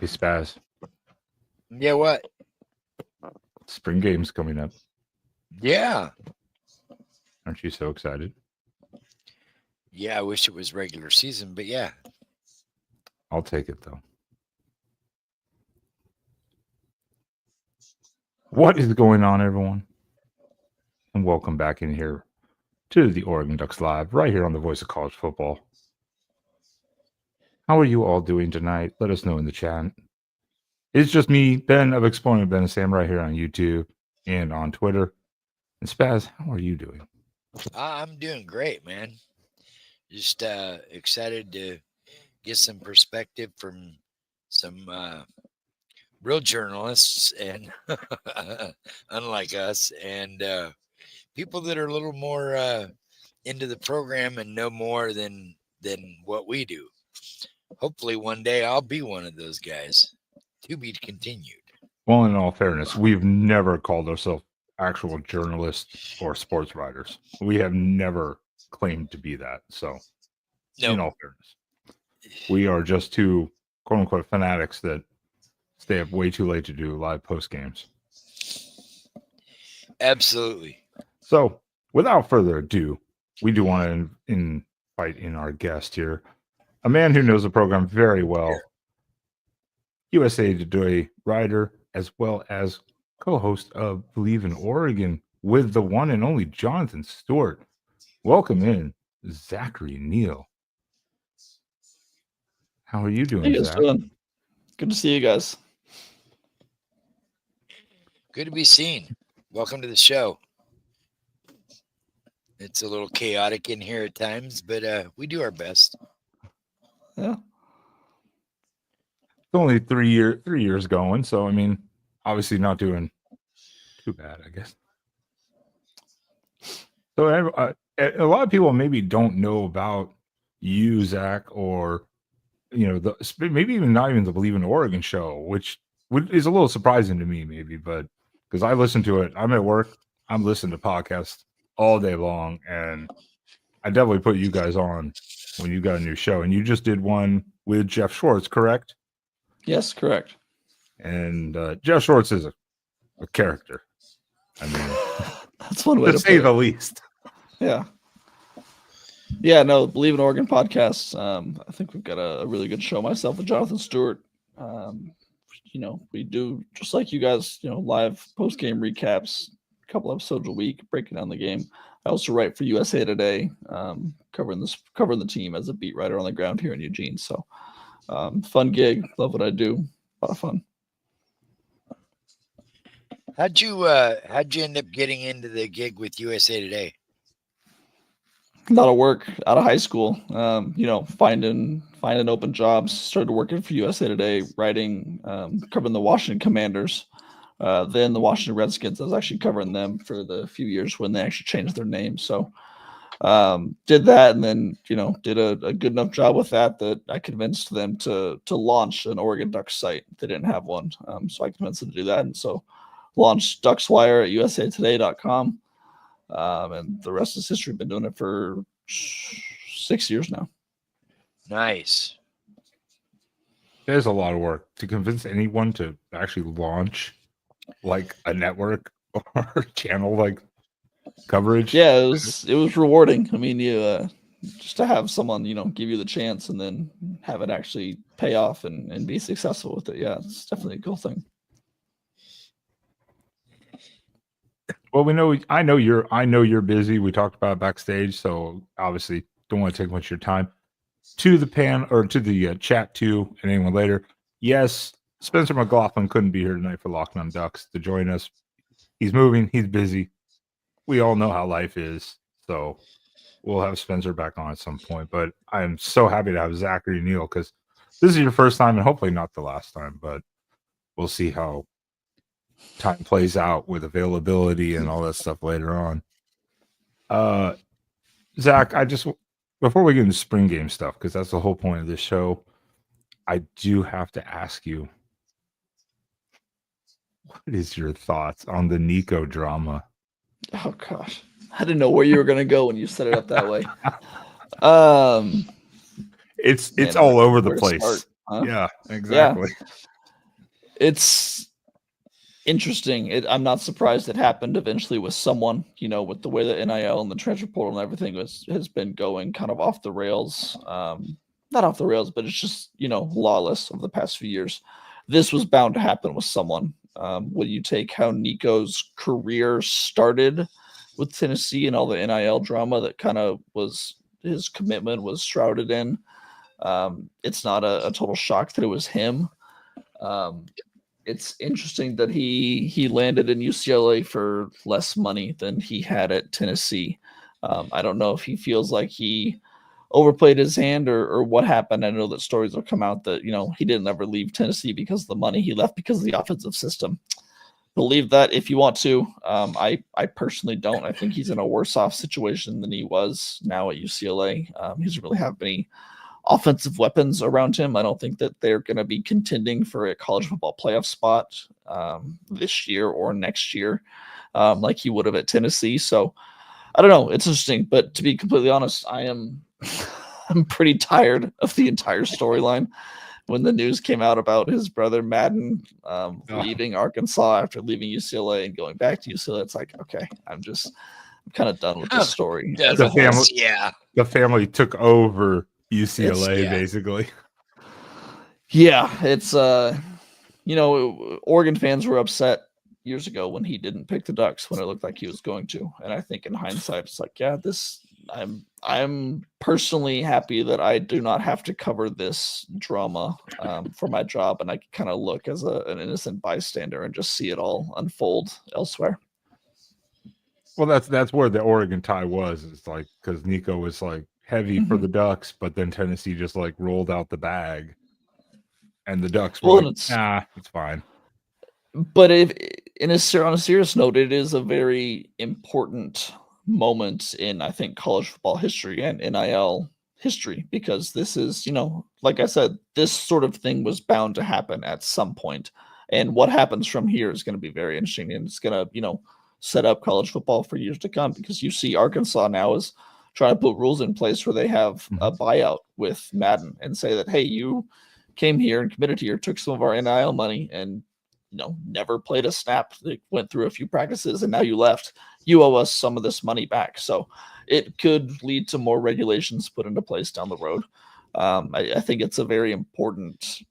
Hey, Spaz, Yeah, what? spring game's coming up. Yeah. Aren't you so excited? Yeah, I wish it was regular season, but yeah. I'll take it, though. What is going on, everyone? And welcome back in here to the Oregon Ducks Live, right here on the Voice of College Football. How are you all doing tonight? Let us know in the chat. It's just me, Ben of Exponent Ben and Sam, right here on YouTube and on Twitter. And Spaz, how are you doing? I'm doing great, man. Just excited to get some perspective from some real journalists and unlike us and people that are a little more into the program and know more than what we do. Hopefully one day I'll be one of those guys. To be continued. Well, in all fairness, we've never called ourselves actual journalists or sports writers. We have never claimed to be that. So, in No. all fairness, we are just two quote unquote fanatics that stay up way too late to do live post games. Absolutely. So, without further ado, we do want to invite in our guest here, a man who knows the program very well, USA Today writer, as well as co-host of Believe in Oregon with the one and only Jonathan Stewart. Welcome in, Zachary Neel. How are you doing, How you guys Zach? doing? Good to see you guys. Good to be seen. Welcome to the show. It's a little chaotic in here at times, but we do our best. Yeah. It's only 3 years going, so I mean, obviously not doing too bad, I guess. So a lot of people maybe don't know about you, Zach, or maybe even not even the Believe in Oregon show, which is a little surprising to me, maybe, but because I listen to it, I'm at work, I'm listening to podcasts all day long, and I definitely put you guys on when you got a new show, and you just did one with Jeff Schwartz, correct? Yes, correct. And Jeff Schwartz is a character. I mean, that's one way to say put the it. least. Yeah. Yeah, no, Believe in Oregon podcast. I think we've got a really good show. Myself and Jonathan Stewart. We do just like you guys. Live post game recaps, a couple episodes a week, breaking down the game. I also write for USA Today, covering the team as a beat writer on the ground here in Eugene. So, fun gig. Love what I do. A lot of fun. How'd you end up getting into the gig with USA Today? A lot of work out of high school. Finding open jobs. Started working for USA Today, writing, covering the Washington Commanders. Then the Washington Redskins. I was actually covering them for the few years when they actually changed their name. So did that, and then did a good enough job with that I convinced them to launch an Oregon Ducks site. They didn't have one, so I convinced them to do that, and so launched DucksWire at usatoday.com. And the rest is history. Been doing it for 6 years now. Nice. There's a lot of work to convince anyone to actually launch like a network or channel like coverage. Yeah, it was rewarding. I mean, you just to have someone give you the chance and then have it actually pay off and be successful with it. Yeah, it's definitely a cool thing. Well, I know you're busy. We talked about it backstage, so obviously don't want to take much of your time. To the chat too, and anyone later. Yes, Spencer McLaughlin couldn't be here tonight for Locked On Ducks to join us. He's moving. He's busy. We all know how life is, so we'll have Spencer back on at some point. But I'm so happy to have Zachary Neel because this is your first time, and hopefully not the last time. But we'll see how time plays out with availability and all that stuff later on. Zach, before we get into spring game stuff, because that's the whole point of this show, I do have to ask you, what is your thoughts on the Nico drama? Oh gosh, I didn't know where you were gonna go when you set it up that way. It's all over the place. Start, huh? Yeah, exactly. It's interesting. I'm not surprised it happened eventually with someone, with the way that NIL and the transfer portal and everything has been going kind of off the rails. Not off the rails, but it's just, lawless over the past few years. This was bound to happen with someone. When you take how Nico's career started with Tennessee and all the NIL drama that kind of was his commitment was shrouded in, it's not a total shock that it was him. It's interesting that he landed in UCLA for less money than he had at Tennessee. I don't know if he feels like he overplayed his hand or what happened. I know that stories will come out that he didn't ever leave Tennessee because of the money. He left because of the offensive system. Believe that if you want to. I personally don't. I think he's in a worse off situation than he was now at UCLA. He doesn't really have any offensive weapons around him. I don't think that they're going to be contending for a college football playoff spot this year or next year like he would have at Tennessee. So I don't know. It's interesting, but to be completely honest, I'm pretty tired of the entire storyline. When the news came out about his brother Madden leaving Arkansas after leaving UCLA and going back to UCLA, it's like, okay, I'm kind of done with this story. The family took over UCLA basically. Yeah, it's Oregon fans were upset years ago when he didn't pick the Ducks when it looked like he was going to, and I think in hindsight, it's like, yeah, I'm personally happy that I do not have to cover this drama for my job, and I can kind of look as an innocent bystander and just see it all unfold elsewhere. Well, that's where the Oregon tie was. It's like because Nico was like heavy for the Ducks, but then Tennessee just like rolled out the bag, and the Ducks were like, "Nah, it's fine." But if on a serious note, it is a very important moment in, I think, college football history and NIL history, because this is, like I said, this sort of thing was bound to happen at some point. And what happens from here is going to be very interesting, and it's going to, set up college football for years to come, because you see Arkansas now is trying to put rules in place where they have a buyout with Madden and say that, hey, you came here and committed here, took some of our NIL money and never played a snap. They went through a few practices and now you left. You owe us some of this money back. So it could lead to more regulations put into place down the road. I think it's a very important,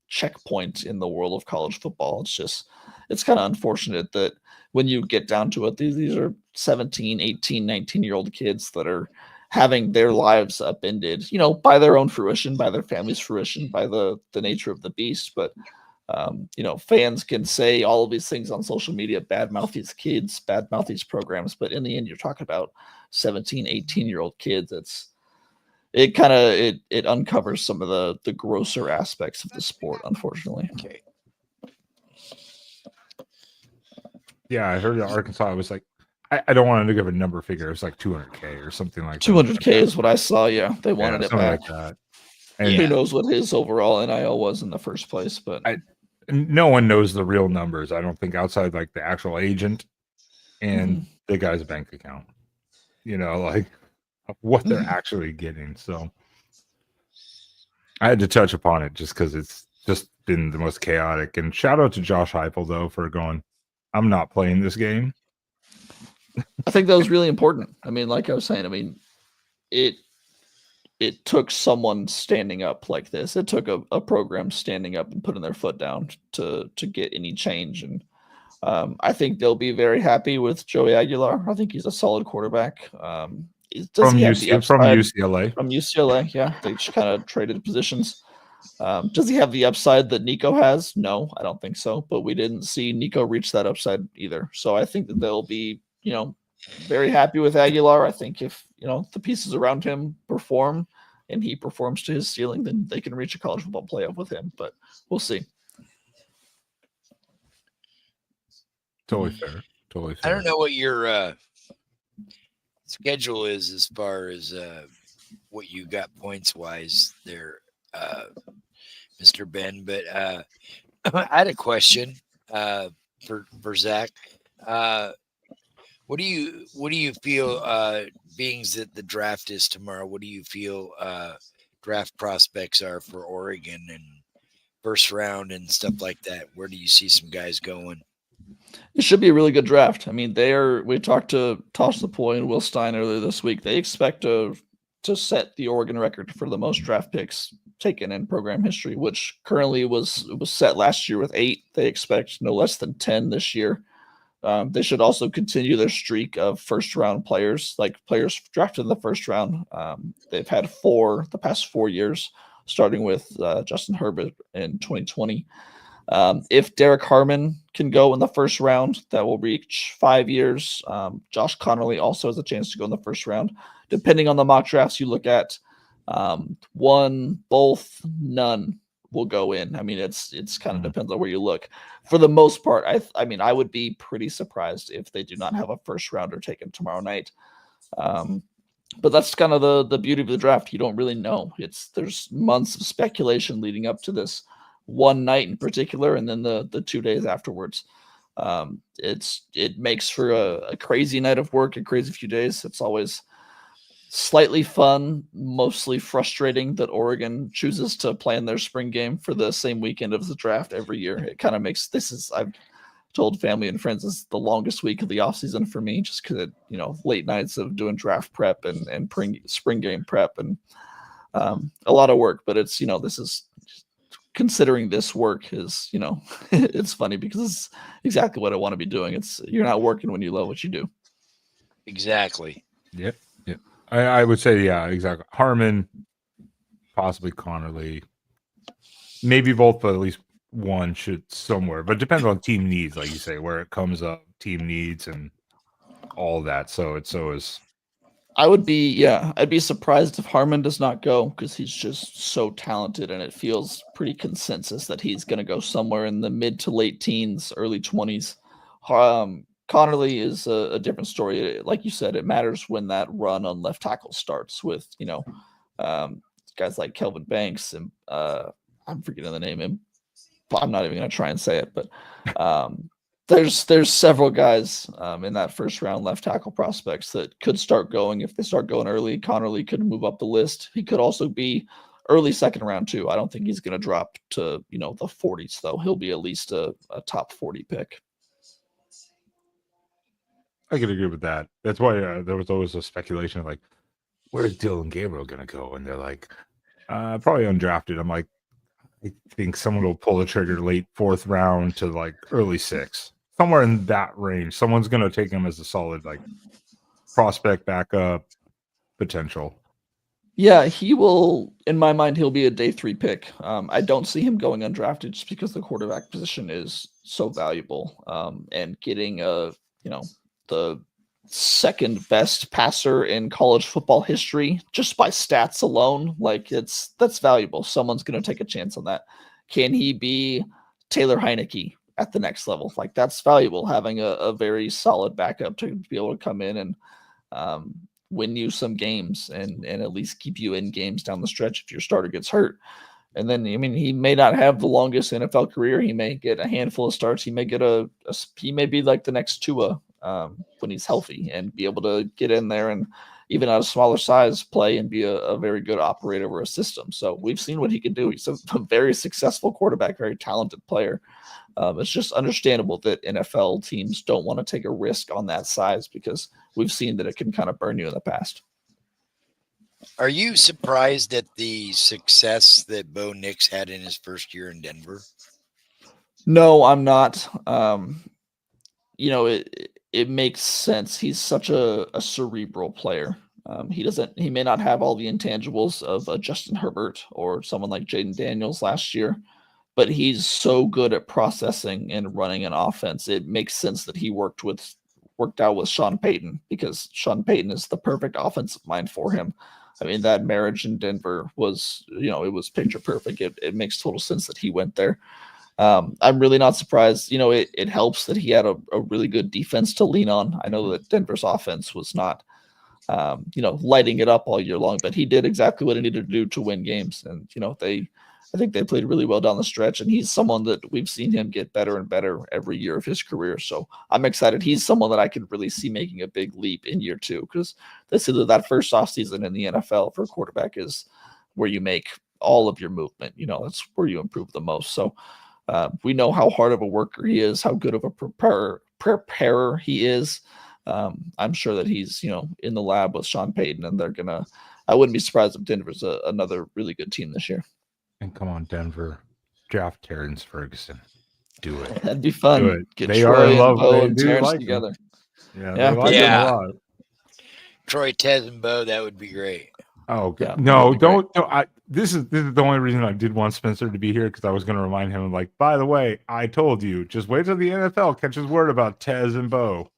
checkpoint in the world of college football. It's kind of unfortunate that when you get down to it, these are 17, 18, 19-year-old kids that are having their lives upended, by their own fruition, by their family's fruition, by the nature of the beast. But fans can say all of these things on social media, badmouth these kids, badmouth these programs, but in the end, you're talking about 17, 18-year-old kids. It uncovers some of the grosser aspects of the sport, unfortunately. Okay. Yeah, I heard that Arkansas was like, I don't want to give a number figure. It was like 200K or something like 200K is what I saw. Yeah, they wanted it back. Like that. And who knows what his overall NIL was in the first place, but no one knows the real numbers. I don't think, outside like the actual agent and the guy's bank account, like what they're actually getting. So I had to touch upon it just because it's just been the most chaotic. And shout out to Josh Heupel though for going, I'm not playing this game. I think that was really important. I mean, like I was saying, it took someone standing up like this. It took a program standing up and putting their foot down to get any change. And I think they'll be very happy with Joey Aguilar. I think he's a solid quarterback. From UCLA. From UCLA, yeah. They just kind of traded positions. Does he have the upside that Nico has? No, I don't think so. But we didn't see Nico reach that upside either. So I think that they'll be, very happy with Aguilar. I think if, the pieces around him perform and he performs to his ceiling, then they can reach a college football playoff with him. But we'll see. Totally fair. I don't know what your schedule is as far as what you got points wise there, Mr. Ben, but I had a question for Zach. What do you feel, being that the draft is tomorrow, what do you feel draft prospects are for Oregon and first round and stuff like that? Where do you see some guys going? It should be a really good draft. I mean, we talked to Tosh Lapoy and Will Stein earlier this week. They expect to set the Oregon record for the most draft picks taken in program history, which currently was set last year with 8. They expect no less than 10 this year. They should also continue their streak of first-round players, like players drafted in the first round. They've had 4 the past 4 years, starting with Justin Herbert in 2020. If Derek Harmon can go in the first round, that will reach 5 years. Josh Connerly also has a chance to go in the first round. Depending on the mock drafts you look at, 1, both, none will go in. I mean, it's kind of depends on where you look. For the most part, I mean, I would be pretty surprised if they do not have a first rounder taken tomorrow night. But that's kind of the beauty of the draft. You don't really know. There's months of speculation leading up to this one night in particular, and then the 2 days afterwards. It makes for a crazy night of work, a crazy few days. It's always slightly fun, mostly frustrating that Oregon chooses to plan their spring game for the same weekend of the draft every year. It kind of makes I've told family and friends, this is the longest week of the offseason for me, just because late nights of doing draft prep and spring game prep and a lot of work. But it's this is considering this work is it's funny because it's exactly what I want to be doing. You're not working when you love what you do. Exactly. Yep. I would say, yeah, exactly. Harmon, possibly Connerly, maybe both, but at least one should somewhere. But it depends on team needs, like you say, where it comes up, team needs, and all that. So I'd be surprised if Harmon does not go because he's just so talented, and it feels pretty consensus that he's going to go somewhere in the mid to late teens, early 20s. Connerly is a different story. Like you said, it matters when that run on left tackle starts with, guys like Kelvin Banks and I'm forgetting the name. I'm not even going to try and say it, but there's several guys in that first round left tackle prospects that could start going. If they start going early, Connerly could move up the list. He could also be early second round too. I don't think he's going to drop to, the 40s though. He'll be at least a top 40 pick. I could agree with that. That's why there was always a speculation of like, where's Dylan Gabriel going to go? And they're like, probably undrafted. I'm like, I think someone will pull the trigger late 4th round to like early 6th, somewhere in that range. Someone's going to take him as a solid like prospect backup potential. Yeah, he will. In my mind, he'll be a day 3 pick. I don't see him going undrafted just because the quarterback position is so valuable. And getting the second best passer in college football history just by stats alone, like that's valuable. Someone's going to take a chance on that. Can he be Taylor Heineke at the next level? Like that's valuable, having a very solid backup to be able to come in and win you some games and at least keep you in games down the stretch if your starter gets hurt. And then, I mean, he may not have the longest NFL career. He may get a handful of starts. He may get he may be like the next Tua when he's healthy and be able to get in there and even at a smaller size play and be a very good operator over a system. So we've seen what he can do. He's a very successful quarterback, very talented player. It's just understandable that NFL teams don't want to take a risk on that size because we've seen that it can kind of burn you in the past. Are you surprised at the success that Bo Nix had in his first year in Denver? No, I'm not. It makes sense. He's such a cerebral player. He may not have all the intangibles of a Justin Herbert or someone like Jaden Daniels last year, but he's so good at processing and running an offense. It makes sense that he worked out with Sean Payton because Sean Payton is the perfect offensive mind for him. I mean, that marriage in Denver was, it was picture perfect. It makes total sense that he went there. I'm really not surprised. It helps that he had a really good defense to lean on. I know that Denver's offense was not, lighting it up all year long, but he did exactly what he needed to do to win games. And, I think they played really well down the stretch, and he's someone that we've seen him get better and better every year of his career. So I'm excited. He's someone that I could really see making a big leap in year 2 because they said that first offseason in the NFL for a quarterback is where you make all of your movement. That's where you improve the most. So we know how hard of a worker he is, how good of a preparer he is. I'm sure that he's, in the lab with Sean Payton, and I wouldn't be surprised if Denver's another really good team this year. And come on, Denver, draft Terrence Ferguson. Do it. That'd be fun. Do it. Get They Troy are in and love. Bo They and do Terrence like together. him. Yeah, Yeah. they like him Yeah. a lot. Troy, Tez, and Bo, that would be great. Oh Yeah, no! that'd be great. Don't. This is the only reason I did want Spencer to be here, because I was going to remind him, like, by the way, I told you, just wait till the NFL catches word about Tez and Bo,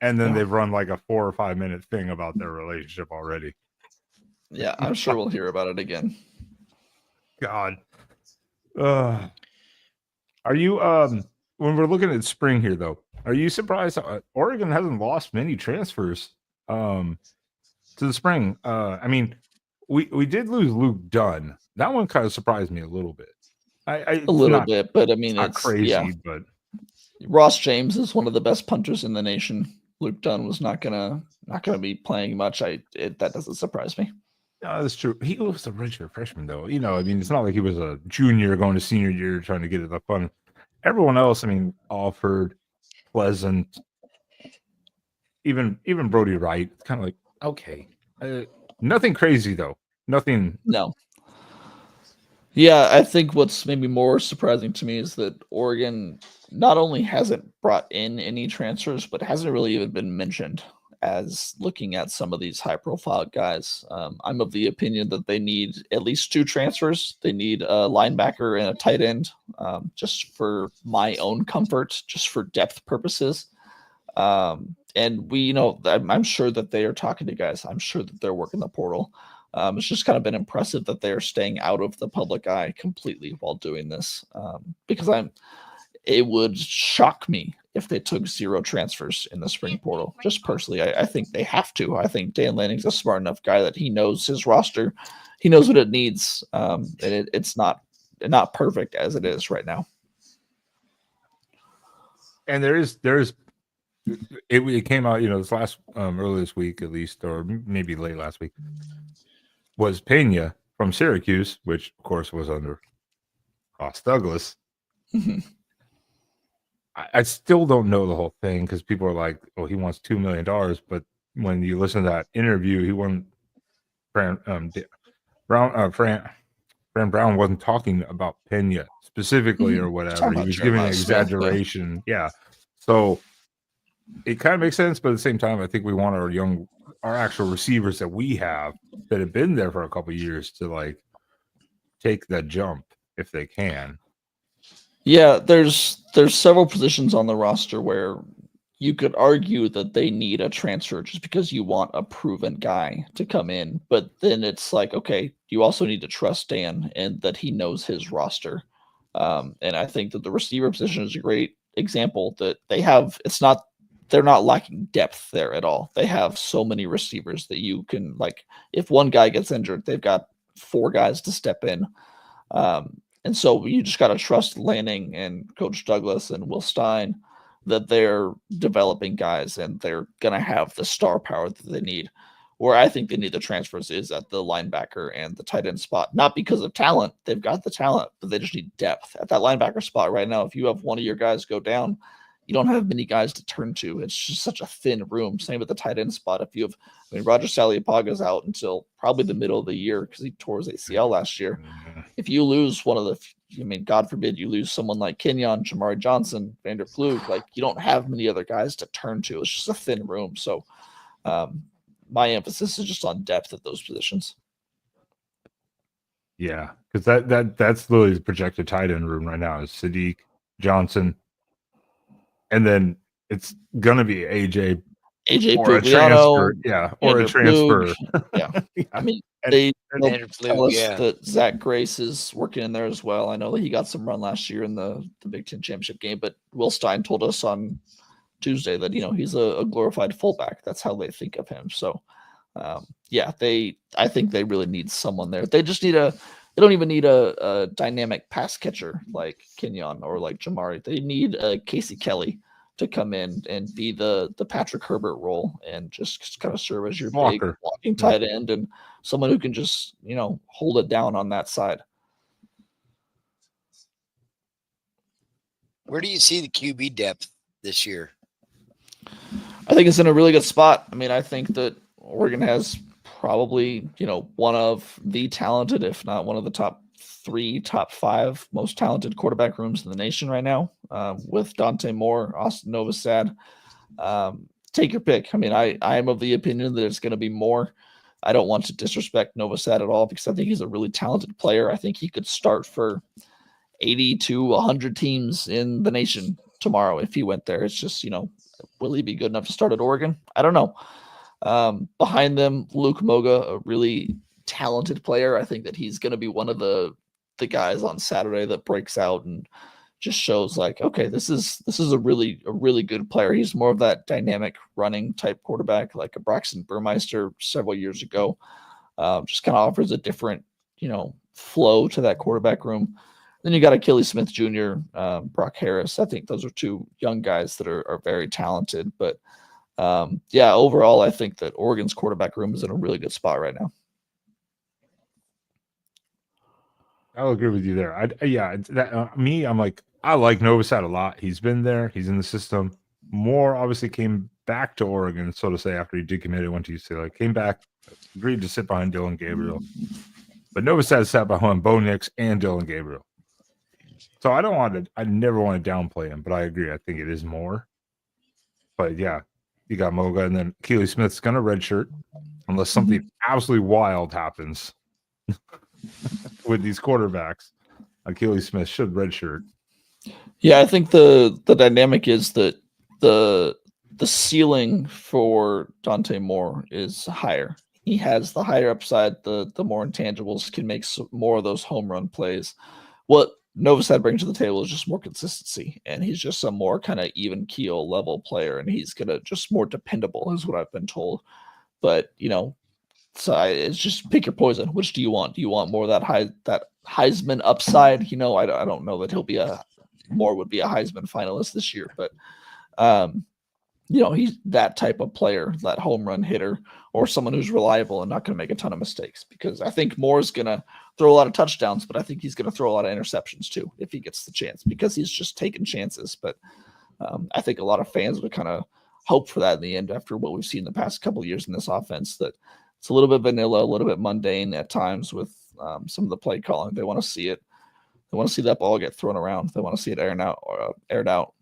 and then Yeah. they've run like a 4 or 5 minute thing about their relationship already. Yeah, I'm sure we'll hear about it again. God, are you when we're looking at spring here though? Are you surprised Oregon hasn't lost many transfers to the spring? I mean, we did lose Luke Dunn. That one kind of surprised me a little bit. A little bit, but I mean, not it's crazy, yeah. but Ross James is one of the best punters in the nation. Luke Dunn was not gonna be playing much. That doesn't surprise me. no, that's true. He was a redshirt freshman, though. I mean, it's not like he was a junior going to senior year trying to get it the fun. Everyone else, I mean, Alford, Pleasant, even Brody Wright. It's kind of like, okay, nothing crazy though. Nothing. No. Yeah, I think what's maybe more surprising to me is that Oregon not only hasn't brought in any transfers, but hasn't really even been mentioned as looking at some of these high-profile guys. I'm of the opinion that they need at least 2 transfers. They need a linebacker and a tight end, just for my own comfort, just for depth purposes. And we, I'm sure that they are talking to guys. I'm sure that they're working the portal. It's just kind of been impressive that they are staying out of the public eye completely while doing this. Because it would shock me if they took 0 transfers in the spring portal. Just personally, I think they have to. I think Dan Lanning's a smart enough guy that he knows his roster. He knows what it needs. And it's not perfect as it is right now. And it came out, this last early this week at least, or maybe late last week, was Pena from Syracuse, which of course was under Ross Douglas. Mm-hmm. I still don't know the whole thing, because people are like, "Oh, he wants $2 million," but when you listen to that interview, he wasn't. Fran Brown wasn't talking about Pena specifically or whatever. He was giving an exaggeration. Yeah. So it kind of makes sense, but at the same time, I think we want our actual receivers that we have that have been there for a couple of years to like take that jump if they can. Yeah, there's several positions on the roster where you could argue that they need a transfer just because you want a proven guy to come in. But then it's like, okay, you also need to trust Dan and that he knows his roster. And I think that the receiver position is a great example that they have. They're not lacking depth there at all. They have so many receivers that you can, like, if one guy gets injured, they've got 4 guys to step in. And so you just got to trust Lanning and Coach Douglas and Will Stein that they're developing guys and they're going to have the star power that they need. Where I think they need the transfers is at the linebacker and the tight end spot. Not because of talent. They've got the talent, but they just need depth. At that linebacker spot right now, if you have one of your guys go down, you don't have many guys to turn to. It's just such a thin room. Same with the tight end spot. Roger Saliapaga's out until probably the middle of the year because he tore his ACL last year. If you lose one of the, God forbid you lose someone like Kenyon, Jamari Johnson, Vander Ploeg, like you don't have many other guys to turn to. It's just a thin room. So my emphasis is just on depth at those positions. Yeah, because that's literally the projected tight end room right now is Sadiq, Johnson, and then it's gonna be AJ or a transfer, or a transfer. Yeah. I mean, they tell us that Zach Grace is working in there as well. I know that he got some run last year in the Big Ten championship game, but Will Stein told us on Tuesday that he's a glorified fullback. That's how they think of him. So, I think they really need someone there. They just need they don't even need a dynamic pass catcher like Kenyon or like Jamari. They need Casey Kelly to come in and be the Patrick Herbert role and just kind of serve as your big Walker. walking tight end and someone who can just, hold it down on that side. Where do you see the QB depth this year? I think it's in a really good spot. I mean, I think that Oregon has probably, one of the talented, if not one of the top 3, top 5 most talented quarterback rooms in the nation right now, with Dante Moore, Austin Novosad. Take your pick. I mean, I am of the opinion that it's going to be Moore. I don't want to disrespect Novosad at all because I think he's a really talented player. I think he could start for 80 to 100 teams in the nation tomorrow if he went there. It's just, will he be good enough to start at Oregon? I don't know. Behind them, Luke Moga, a really talented player. I think that he's going to be one of the guys on Saturday that breaks out and just shows like, okay, this is a really good player. He's more of that dynamic running type quarterback, like a Braxton Burmeister several years ago. Just kind of offers a different, flow to that quarterback room. Then you got Achilles Smith Jr., Brock Harris. I think those are 2 young guys that are very talented. But overall, I think that Oregon's quarterback room is in a really good spot right now. I'll agree with you there. I'm like, I like Novosad a lot. He's been there. He's in the system. Moore obviously came back to Oregon, so to say, after he did commit it, went to UCLA. Came back, agreed to sit behind Dylan Gabriel. But Novosad sat behind Bo Nix and Dylan Gabriel. So I never want to downplay him, but I agree. I think it is more. But yeah, you got Moga, and then Keely Smith's going to redshirt unless something absolutely wild happens with these quarterbacks. Achilles Smith should redshirt. Yeah, I think the dynamic is that the ceiling for Dante Moore is higher. He has the higher upside, the more intangibles, can make more of those home run plays. What Novosad brings to the table is just more consistency, and he's just a more kind of even keel level player, and he's gonna just more dependable, is what I've been told. But so it's just pick your poison. Which do you want? Do you want more of that Heisman upside? I don't know that Moore would be a Heisman finalist this year, but he's that type of player, that home run hitter, or someone who's reliable and not going to make a ton of mistakes. Because I think Moore's going to throw a lot of touchdowns, but I think he's going to throw a lot of interceptions too if he gets the chance, because he's just taking chances. But I think a lot of fans would kind of hope for that in the end after what we've seen the past couple of years in this offense, that it's a little bit vanilla, a little bit mundane at times with some of the play calling. They want to see it. They want to see that ball get thrown around. They want to see it aired out.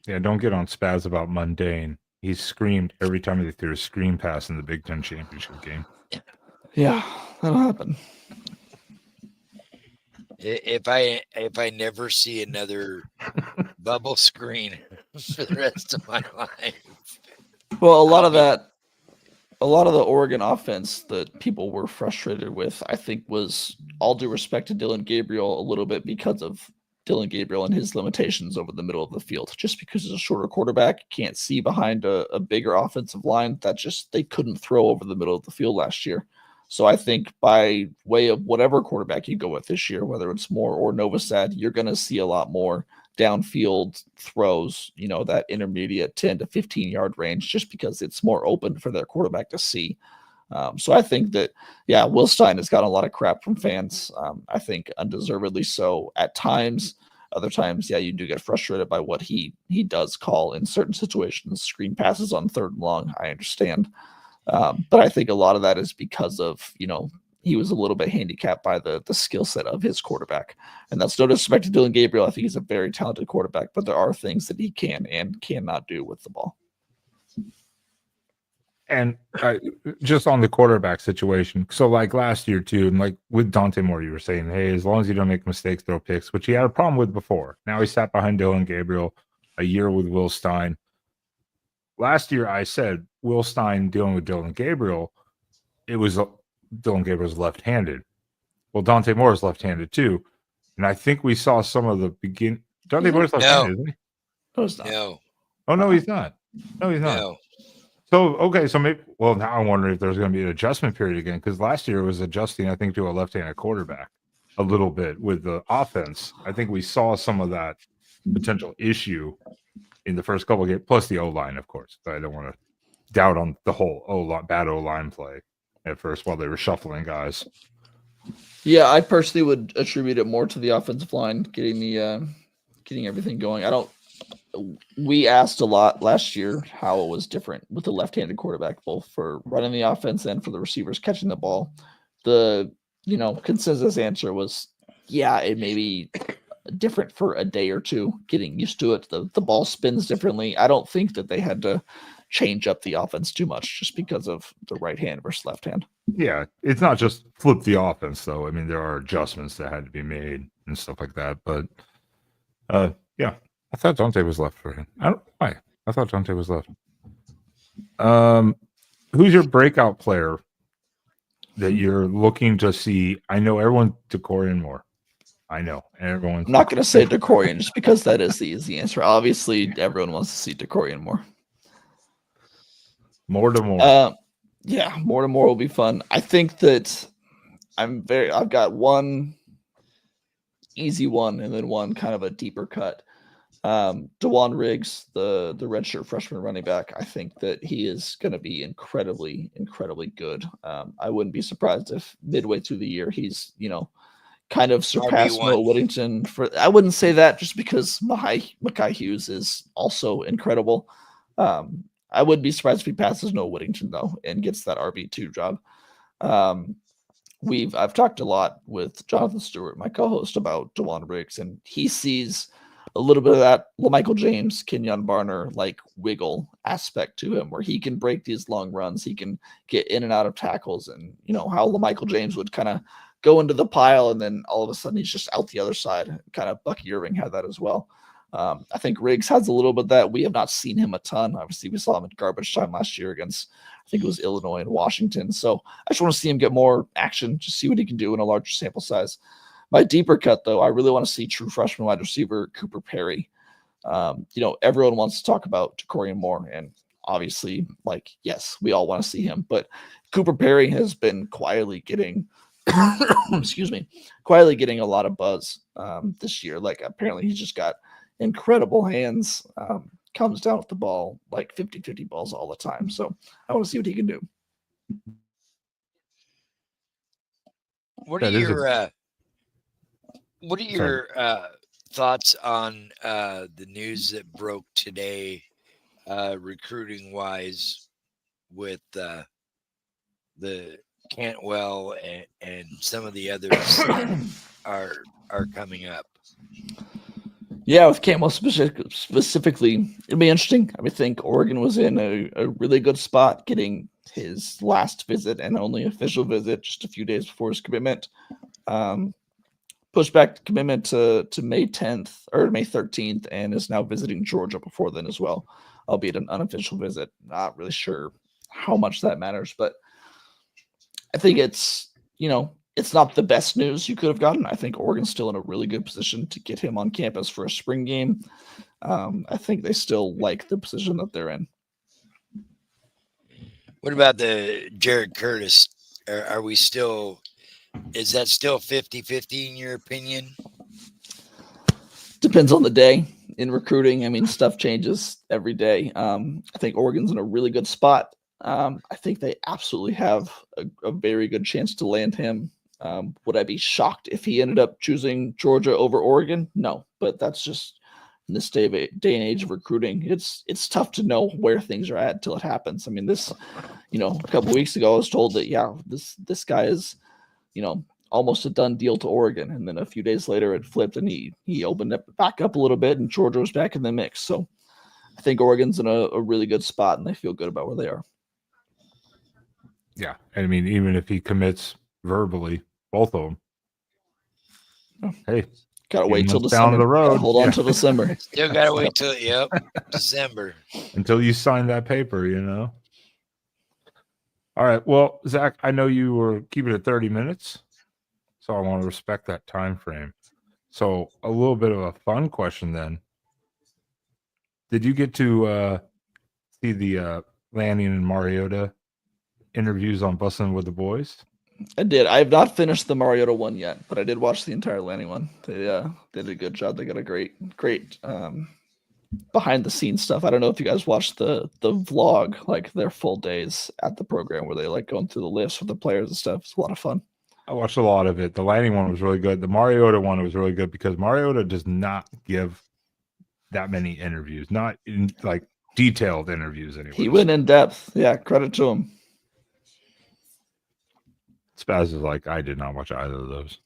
Yeah, don't get on Spaz about mundane. He screamed every time they threw a screen pass in the Big Ten championship game. Yeah, that'll happen. If I never see another bubble screen for the rest of my life. Well, a lot of the Oregon offense that people were frustrated with, I think, was, all due respect to Dylan Gabriel, a little bit because of Dylan Gabriel and his limitations over the middle of the field. Just because he's a shorter quarterback, can't see behind a bigger offensive line, they couldn't throw over the middle of the field last year. So I think by way of whatever quarterback you go with this year, whether it's Moore or Novosad, you're going to see a lot more downfield throws, that intermediate 10 to 15 yard range, just because it's more open for their quarterback to see. So I think that, Will Stein has gotten a lot of crap from fans. I think undeservedly so at times. Other times, you do get frustrated by what he does call in certain situations. Screen passes on 3rd and long, I understand. But I think a lot of that is because of, he was a little bit handicapped by the skill set of his quarterback. And that's no disrespect to Dylan Gabriel. I think he's a very talented quarterback, but there are things that he can and cannot do with the ball. And just on the quarterback situation, so like last year too, and like with Dante Moore, you were saying, hey, as long as you don't make mistakes, throw picks, which he had a problem with before. Now he sat behind Dylan Gabriel, a year with Will Stein. Last year, I said Will Stein dealing with Dylan Gabriel, it was Dylan Gabriel's left-handed. Well, Dante Moore is left-handed too, and I think we saw some of the Dante Moore's left-handed, isn't he? No, it's not. No. Oh no, he's not. No, he's not. No. So, okay, so maybe, now I'm wondering if there's going to be an adjustment period again, because last year it was adjusting, I think, to a left-handed quarterback a little bit with the offense. I think we saw some of that potential issue in the first couple of games, plus the O-line, of course. I don't want to doubt on the whole bad O-line play at first while they were shuffling guys. Yeah, I personally would attribute it more to the offensive line getting everything going. We asked a lot last year how it was different with the left-handed quarterback, both for running the offense and for the receivers catching the ball. The consensus answer was, yeah, it may be different for a day or two, getting used to it. The ball spins differently. I don't think that they had to change up the offense too much just because of the right hand versus left hand. Yeah, it's not just flip the offense, though. I mean, there are adjustments that had to be made and stuff like that. But yeah, I thought Dante was left for him. I don't know why. I thought Dante was left. Who's your breakout player that you're looking to see? I know everyone DeCorian Moore. I know everyone's. I'm not going to say DeCorian just because that is the easy answer. Obviously, everyone wants to see DeCorian more. More to more. Yeah, more to more will be fun. I think that I've got one easy one and then one kind of a deeper cut. DeJuan Riggs, the redshirt freshman running back, I think that he is going to be incredibly, incredibly good. I wouldn't be surprised if midway through the year he's, kind of surpassed RB1. Noah Whittington. I wouldn't say that just because Mekhi Hughes is also incredible. I wouldn't be surprised if he passes Noah Whittington though and gets that RB2 job. I've talked a lot with Jonathan Stewart, my co-host, about DeJuan Riggs, and he sees a little bit of that LaMichael James, Kenyon Barner like wiggle aspect to him, where he can break these long runs, he can get in and out of tackles, and how LaMichael James would kind of go into the pile and then all of a sudden he's just out the other side. Kind of Bucky Irving had that as well. I think Riggs has a little bit of that. We have not seen him a ton. Obviously, we saw him at garbage time last year against, I think it was Illinois and Washington. So I just want to see him get more action, just see what he can do in a larger sample size. My deeper cut, though, I really want to see true freshman wide receiver Cooper Perry. Everyone wants to talk about DeCorian Moore, and obviously, yes, we all want to see him. But Cooper Perry has been quietly getting quietly getting a lot of buzz this year. Apparently he's just got incredible hands, comes down with the ball, 50-50 balls all the time. So I want to see what he can do. What are your thoughts on the news that broke today, recruiting wise, with the Cantwell and some of the others are coming up? Yeah, with Cantwell specifically, it'd be interesting. I think Oregon was in a really good spot getting his last visit and only official visit just a few days before his commitment. Pushed back the commitment to May 10th or May 13th and is now visiting Georgia before then as well, albeit an unofficial visit. Not really sure how much that matters, but I think it's not the best news you could have gotten. I think Oregon's still in a really good position to get him on campus for a spring game. I think they still like the position that they're in. What about the Jared Curtis? Is that still 50-50 in your opinion? Depends on the day in recruiting. I mean, stuff changes every day. I think Oregon's in a really good spot. I think they absolutely have a very good chance to land him. Would I be shocked if he ended up choosing Georgia over Oregon? No, but that's just in this day and age of recruiting. It's tough to know where things are at until it happens. I mean, a couple of weeks ago, I was told that this guy is, almost a done deal to Oregon, and then a few days later, it flipped and he opened it back up a little bit, and Georgia was back in the mix. So I think Oregon's in a really good spot, and they feel good about where they are. Yeah, I mean, even if he commits verbally, both of them. Oh. Hey, gotta wait till down December. the road. Hold on till December. Still gotta wait till December until you sign that paper. All right. Well, Zach, I know you were keeping it 30 minutes, so I want to respect that time frame. So a little bit of a fun question then. Did you get to see the Lanning and Mariota interviews on Bussin' with the Boys? I did. I have not finished the Mariota one yet, but I did watch the entire Lanning one. They did a good job. They got a great behind the scenes stuff. I don't know if you guys watched the vlog, like their full days at the program where they like going through the list with the players and stuff. It's a lot of fun. I watched a lot of it. The Lanning one was really good. The Mariota one was really good because Mariota does not give that many interviews, not in like detailed interviews anyway. He went in depth. Yeah, credit to him. Spaz is like, I did not watch either of those.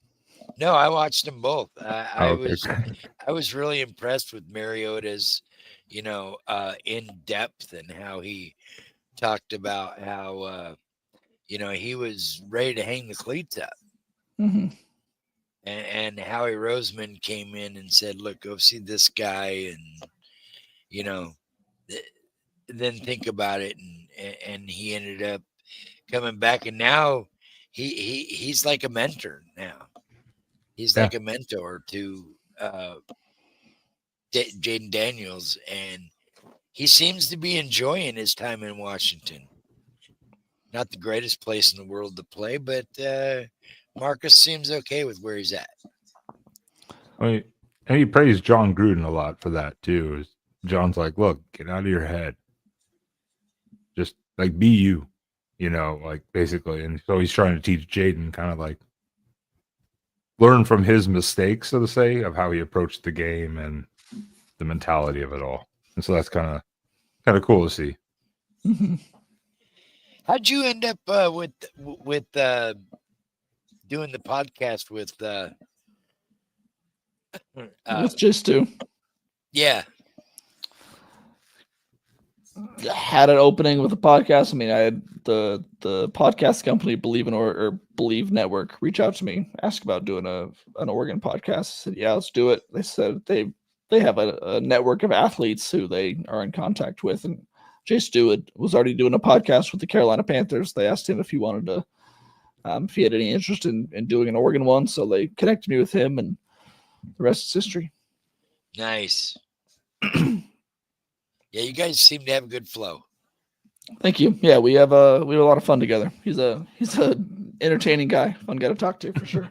No, I watched them both. I Okay. I was really impressed with Mariota's, in depth and how he talked about how he was ready to hang the cleats up. Mm-hmm. And Howie Roseman came in and said, "Look, go see this guy," and then think about it, and he ended up coming back, and now he's like a mentor now. He's like a mentor to Jaden Daniels, and he seems to be enjoying his time in Washington. Not the greatest place in the world to play, but Marcus seems okay with where he's at. I mean, and he praised John Gruden a lot for that too. John's like, look, get out of your head. Just like be you, like basically. And so he's trying to teach Jaden kind of like learn from his mistakes, so to say, of how he approached the game and the mentality of it all. And so that's kind of cool to see. Mm-hmm. How'd you end up with doing the podcast with just two? Yeah. Had an opening with a podcast. I mean, I had the podcast company Believe or Believe Network reach out to me, ask about doing an Oregon podcast. I said, yeah, let's do it. They said they have a network of athletes who they are in contact with, and Jay Stewart was already doing a podcast with the Carolina Panthers. They asked him if he wanted to, if he had any interest in doing an Oregon one. So they connected me with him, and the rest is history. Nice. Yeah, you guys seem to have a good flow. Thank you. Yeah, we have a lot of fun together. He's a entertaining guy, fun guy to talk to for sure.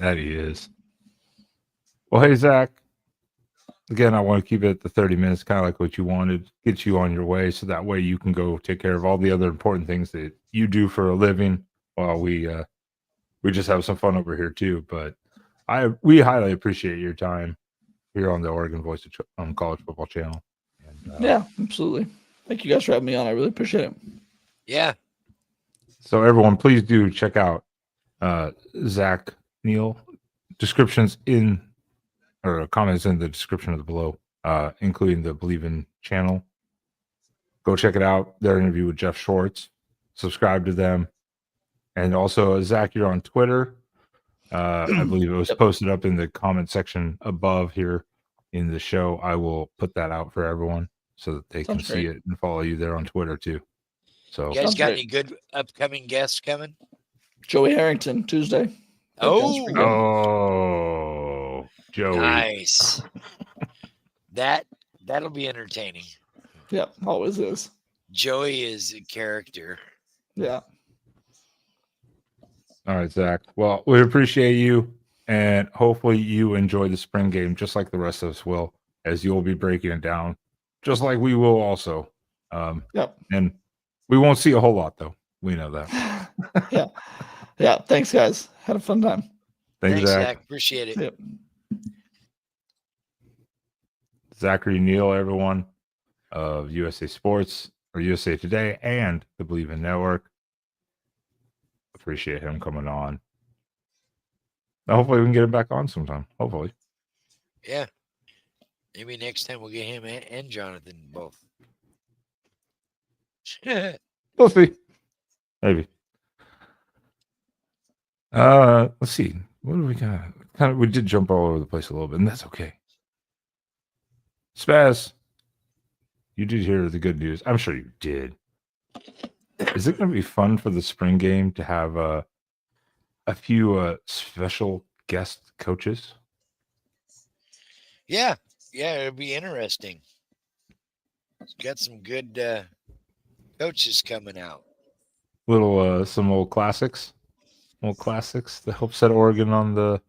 That he is. Well, hey Zach. Again, I want to keep it at the 30 minutes, kind of like what you wanted, get you on your way, so that way you can go take care of all the other important things that you do for a living, while we just have some fun over here too. But we highly appreciate your time here on the Oregon Voice of College Football Channel. And, yeah, absolutely. Thank you guys for having me on. I really appreciate it. Yeah. So everyone, please do check out Zach, Neel. Descriptions in or comments in the description of the below, including the Believe in channel. Go check it out. Their interview with Jeff Schwartz. Subscribe to them. And also, Zach, you're on Twitter. I believe it was posted up in the comment section above here in the show. I will put that out for everyone so that they can see it and follow you there on Twitter too. So, you guys got any good upcoming guests coming? Joey Harrington, Tuesday. Oh, Joey. Nice. That'll be entertaining. Yeah, always is. Joey is a character. Yeah. All right, Zach. Well, we appreciate you, and hopefully you enjoy the spring game just like the rest of us will, as you'll be breaking it down, just like we will also. Yep. And we won't see a whole lot, though. We know that. Yeah. Yeah. Thanks, guys. Had a fun time. Thanks, Zach. Appreciate it. Yep. Zachary, Neel, everyone of USA Sports or USA Today and the Believe in Network. Appreciate him coming on. Now, hopefully we can get him back on sometime. Hopefully. Yeah. Maybe next time we'll get him and Jonathan both. We'll see. Maybe. Let's see. What do we got? We did jump all over the place a little bit, and that's okay. Spaz, you did hear the good news. I'm sure you did. Is it going to be fun for the spring game to have a few special guest coaches? Yeah, it'll be interesting. It's got some good coaches coming out. some old classics that help set Oregon on the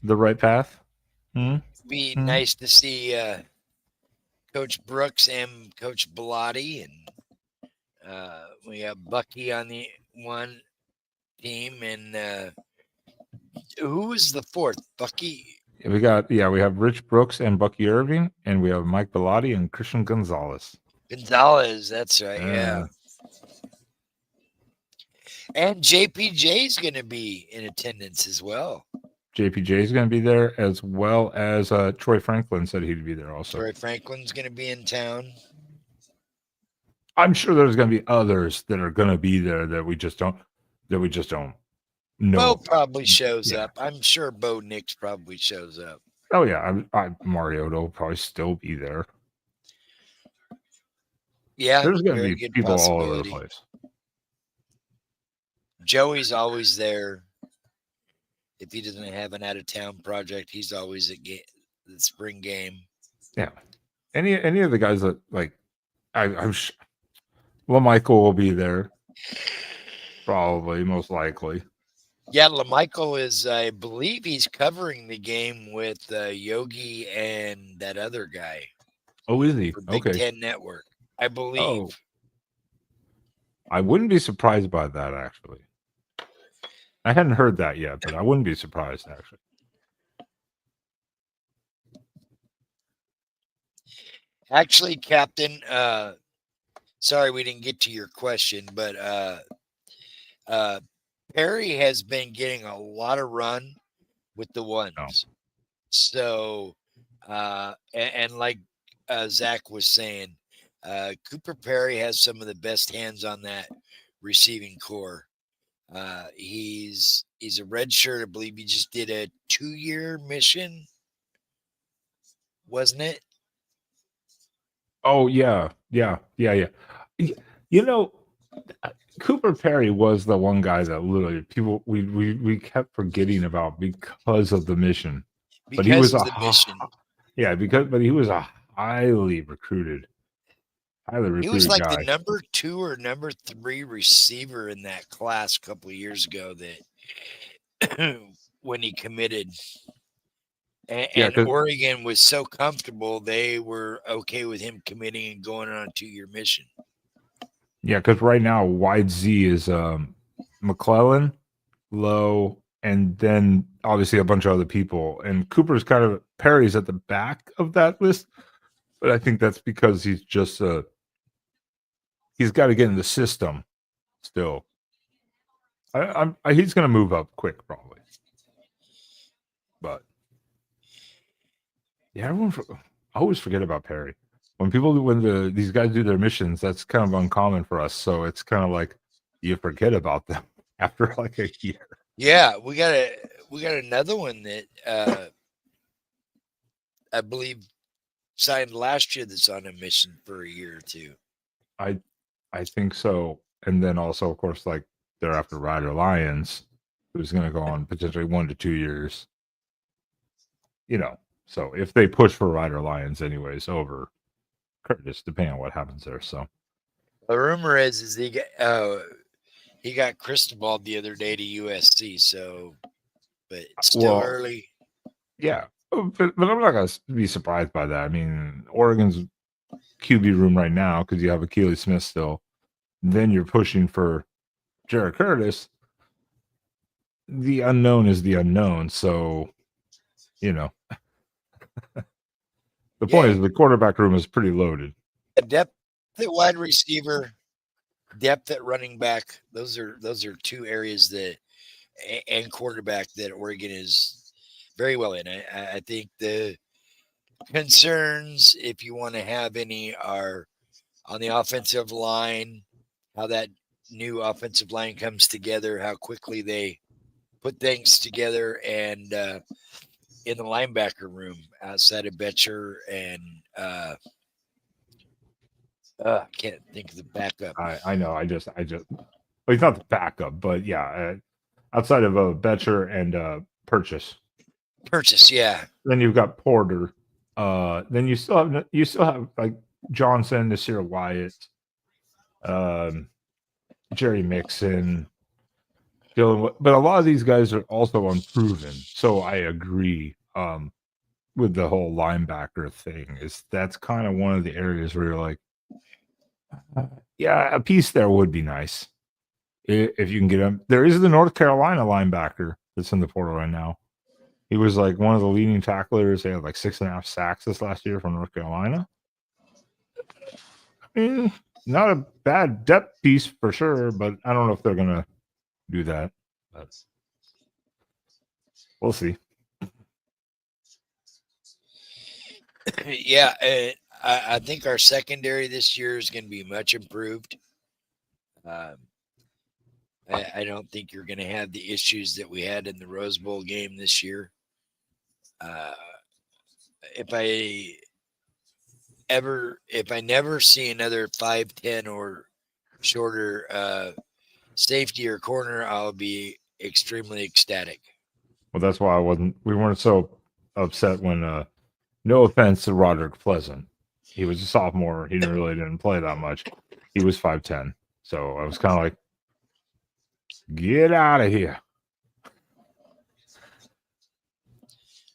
right path. Hmm? Be Hmm? nice to see Coach Brooks and Coach Bellotti, and we have Bucky on the one team, and who was the fourth? Bucky We have Rich Brooks and Bucky Irving, and we have Mike Bellotti and Christian Gonzalez. Gonzalez. That's right. Yeah. Uh, And JPJ's going to be in attendance as well. JPJ is going to be there, as well as Troy Franklin said he'd be there also. Troy Franklin's going to be in town. I'm sure there's going to be others that are going to be there that we just don't know. Bo probably shows Yeah. up. I'm sure Bo Nix probably shows up. Oh yeah, Mariota will probably still be there. Yeah, There's going to very be good people all over the possibility. place. Joey's always there. If he doesn't have an out of town project, he's always at the spring game. Yeah, any of the guys that I'm sure LaMichael will be there, probably, most likely. Yeah, LaMichael is, I believe he's covering the game with Yogi and that other guy. Oh, is he? For Big Okay. Ten Network, I believe. Oh, I wouldn't be surprised by that, actually. I hadn't heard that yet, but I wouldn't be surprised, actually. Actually, Captain, sorry we didn't get to your question, but Perry has been getting a lot of run with the ones. Oh. So, and like Zach was saying, Cooper Perry has some of the best hands on that receiving core. He's a red shirt. I believe he just did a 2-year mission, wasn't it? Oh yeah. You know, Cooper Perry was the one guy that literally people we kept forgetting about because of the mission. Because But he was of a the mission. Yeah, but he was a highly recruited He was like guy. the number 2 or number 3 receiver in that class a couple of years ago that when he committed. And Oregon was so comfortable, they were okay with him committing and going on a 2-year mission. Yeah, because right now wide Z is McClellan, Lowe, and then obviously a bunch of other people. And Cooper's Perry's at the back of that list, but I think that's because he's just he's got to get in the system still. He's going to move up quick probably, but yeah, I always forget about Perry. When these guys do their missions, that's kind of uncommon for us. So it's kind of like you forget about them after like a year. Yeah, we got another one that I believe signed last year that's on a mission for a year or two. I think so. And then also, of course, like they're after Ryder Lyons, who's going to go on potentially 1 to 2 years. So if they push for Ryder Lyons anyways over Curtis, depending on what happens there. So the rumor is he got Cristobal the other day to USC. So, but it's still early. Yeah, but I'm not going to be surprised by that. I mean, Oregon's QB room right now because you have Akili Smith still. Then you're pushing for Jared Curtis. The unknown is the unknown. So, the point is the quarterback room is pretty loaded. Depth at wide receiver, depth at running back. Those are 2 areas and quarterback that Oregon is very well in. I think the concerns, if you want to have any, are on the offensive line, how that new offensive line comes together, how quickly they put things together, and in the linebacker room outside of Betcher and I can't think of the backup. I know. I just well, he's not the backup, but yeah, outside of Betcher and Purchase, yeah. Then you've got Porter. Then you still have like Johnson, Nasir Wyatt, Jerry Mixon, Dylan, but a lot of these guys are also unproven. So I agree with the whole linebacker thing. Is that's kind of one of the areas where you're like, yeah, a piece there would be nice if you can get him. There is the North Carolina linebacker that's in the portal right now. He was like one of the leading tacklers. They had like 6.5 sacks this last year from North Carolina. Not a bad depth piece for sure, but I don't know if they're gonna do that. But we'll see. Yeah, I think our secondary this year is going to be much improved. I don't think you're going to have the issues that we had in the Rose Bowl game this year. If I never see another 5'10" or shorter safety or corner, I'll be extremely ecstatic. Well, that's why we weren't so upset when no offense to Roderick Pleasant. He was a sophomore. He didn't play that much. He was 5'10". So I was kind of like, get out of here.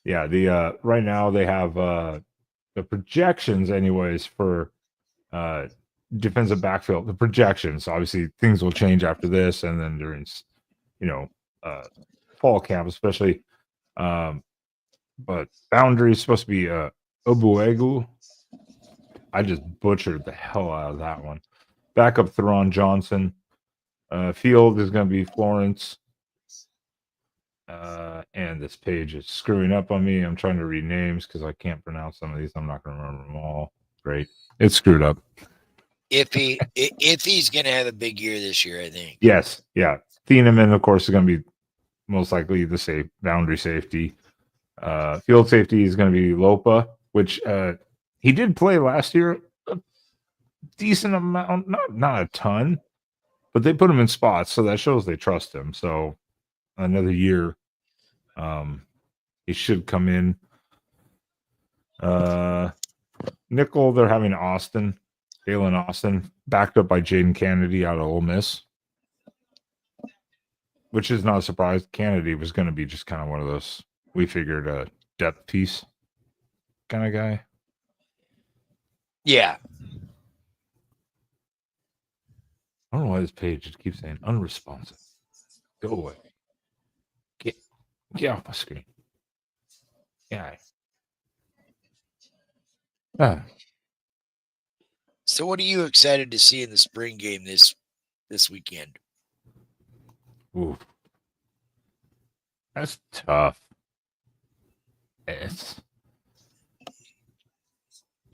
Yeah, the right now they have the projections anyways for defensive backfield. The projections, obviously things will change after this and then during fall camp especially. But boundary is supposed to be Obuegu. I just butchered the hell out of that one. Backup Theron Johnson. Field is going to be Florence. And this page is screwing up on me. I'm trying to read names because I can't pronounce some of these. I'm not going to remember them all. Great. It's screwed up. If he's going to have a big year this year, I think. Yes. Yeah. Thieneman, of course, is going to be most likely the boundary safety. Field safety is going to be Lopa, which he did play last year a decent amount, not a ton, but they put him in spots, so that shows they trust him. So another year, he should come in. Nickel, they're having Dalen Austin, backed up by Jaden Kennedy out of Ole Miss, which is not a surprise. Kennedy was going to be just kind of one of those, we figured, a depth piece kind of guy. Yeah. I don't know why this page keeps saying unresponsive. Go away. Get off my screen. Yeah. So what are you excited to see in the spring game this weekend? Ooh. That's tough.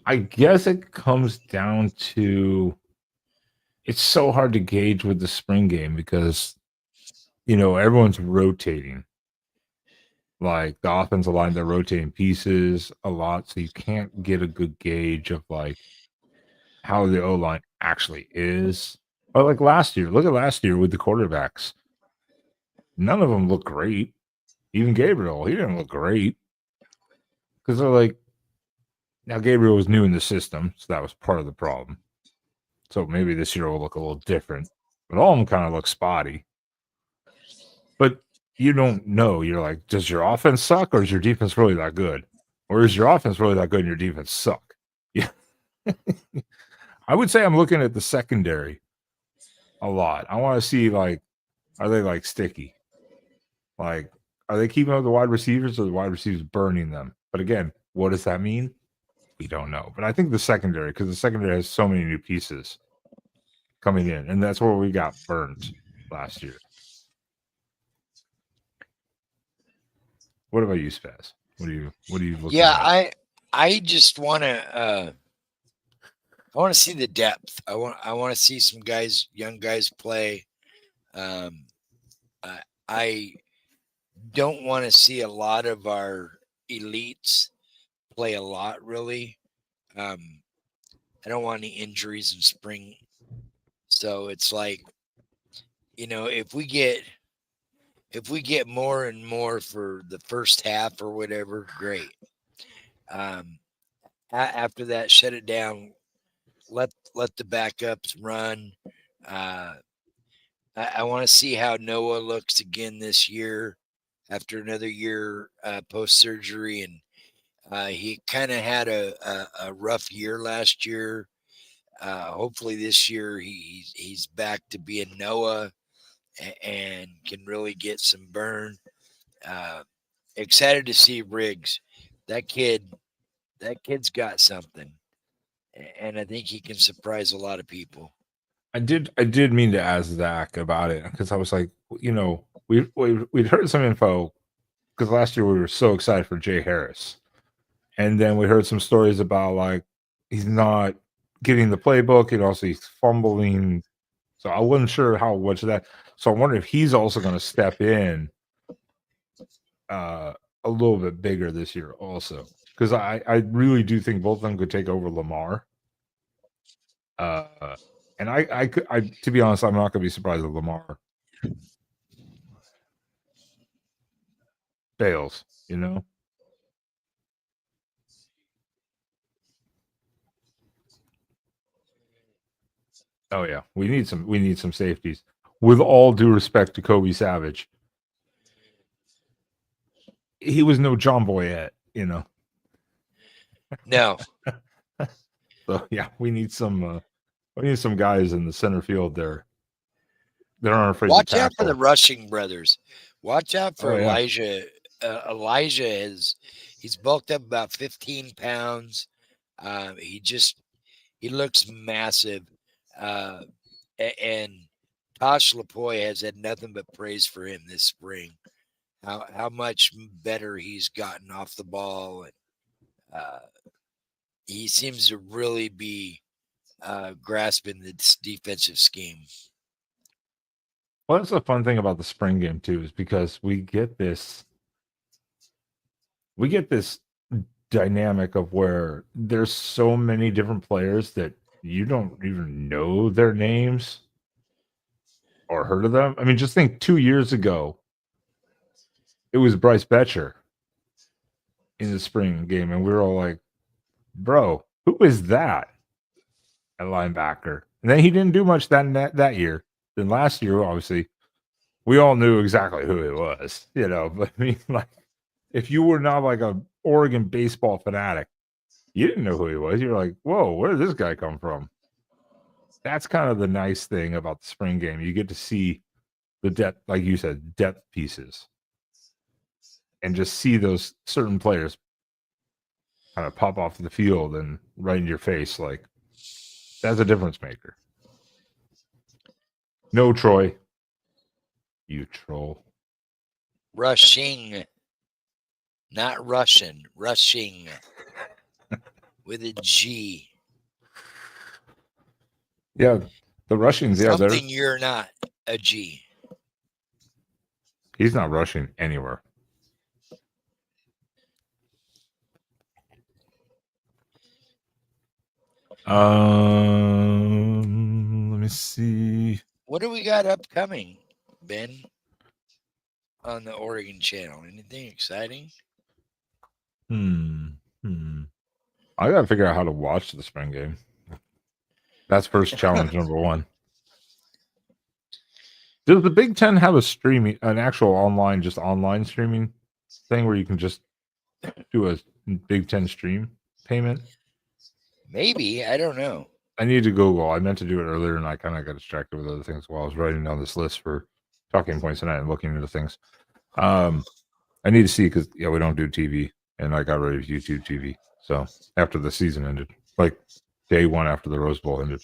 I guess it comes down to it's so hard to gauge with the spring game because everyone's rotating. Like the offensive line, they're rotating pieces a lot, so you can't get a good gauge of like how the O line actually is. But like last year, look at last year with the quarterbacks. None of them look great. Even Gabriel, he didn't look great because they're like, now Gabriel was new in the system, so that was part of the problem. So maybe this year will look a little different, but all of them kind of look spotty. But you don't know. You're like, does your offense suck or is your defense really that good? Or is your offense really that good and your defense suck? Yeah. I would say I'm looking at the secondary a lot. I want to see, like, are they like sticky? Like, are they keeping up the wide receivers or the wide receivers burning them? But again, what does that mean? We don't know. But I think the secondary, because the secondary has so many new pieces coming in, and that's where we got burned last year. What about you, Spaz? What are you looking at? I just want to I want to see the depth. I want to see some young guys play. I don't want to see a lot of our elites play a lot, really. I don't want any injuries in spring. So it's like, if we get more and more for the first half or whatever, great. After that, shut it down. Let the backups run. I want to see how Noah looks again this year after another year post surgery, and he kind of had a rough year last year. Hopefully this year he's back to being Noah and can really get some burn. Uh, Excited to see Riggs. That kid, that kid's got something, and I think he can surprise a lot of people. I did mean to ask Zach about it because I was like, we'd heard some info because last year we were so excited for Jay Harris, and then we heard some stories about like he's not getting the playbook and also he's fumbling. So I wasn't sure how much of that. So I wonder if he's also going to step in uh, a little bit bigger this year, also because I really do think both of them could take over Lamar. Uh, and I to be honest, I'm not going to be surprised if Lamar fails. You know. Oh yeah, we need some safeties. With all due respect to Kobe Savage, he was no John Boyette, you know. No, So yeah, we need some guys in the center field there that aren't afraid watch to out for the tackle. rushing brothers. Watch out for Oh yeah, Elijah. Elijah he's bulked up about 15 pounds. He looks massive. Uh, and Tosh Lapoy has had nothing but praise for him this spring. How much better he's gotten off the ball, and uh, he seems to really be grasping this defensive scheme. well, that's the fun thing about the spring game too, is because we get this dynamic of where there's so many different players that you don't even know their names or heard of them. I mean, just think 2 years ago, it was Bryce Betcher in the spring game, and we were all like, "Bro, who is that at linebacker?" And then he didn't do much that year. Then last year, obviously, we all knew exactly who it was, you know. But I mean, like, if you were not like a Oregon baseball fanatic, you didn't know who he was. You're like, "Whoa, where did this guy come from?" That's kind of the nice thing about the spring game. You get to see the depth, like you said, depth pieces, and just see those certain players kind of pop off the field and right in your face. Like, that's a difference maker. No, Troy, you troll. Rushing, not Russian, rushing with a G. Yeah, the Russians. Yeah, they're Something you're not, a G. he's not rushing anywhere. Let me see. What do we got upcoming, Ben, on the Oregon channel? Anything exciting? Hmm. I gotta figure out how to watch the spring game. That's first challenge number one. Does the Big Ten have an actual online streaming thing where you can just do a Big Ten stream payment? Maybe. I don't know. I need to Google. I meant to do it earlier, and I kind of got distracted with other things while I was writing down this list for talking points tonight and looking into things. I need to see because we don't do TV, and I got rid of YouTube TV. So after the season ended, like day one after the Rose Bowl ended,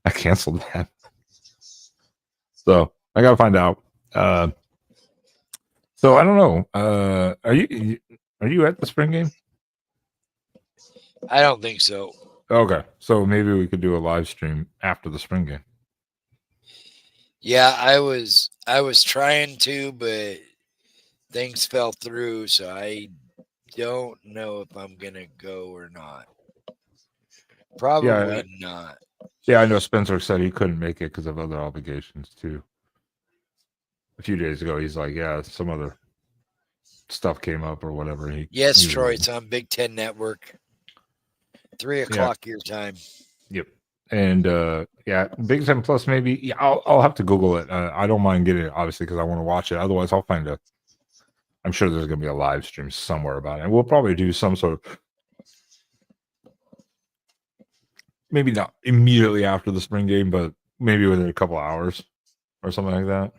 I canceled that. So I gotta find out. So I don't know. Are you at the spring game? I don't think so. Okay, so maybe we could do a live stream after the spring game. Yeah, I was trying to, but things fell through, so I don't know if I'm gonna go or not. Probably not. Yeah, I know Spencer said he couldn't make it because of other obligations too. A few days ago, he's like, "Yeah, some other stuff came up or whatever." Yes, he Troy, it's on Big Ten Network. 3 o'clock your time. Yep. And yeah, Big Ten Plus maybe. Yeah, I'll have to Google it. I don't mind getting it obviously because I want to watch it. Otherwise, I'll find a. I'm sure there's gonna be a live stream somewhere about it. And we'll probably do some sort of maybe not immediately after the spring game, but maybe within a couple hours or something like that.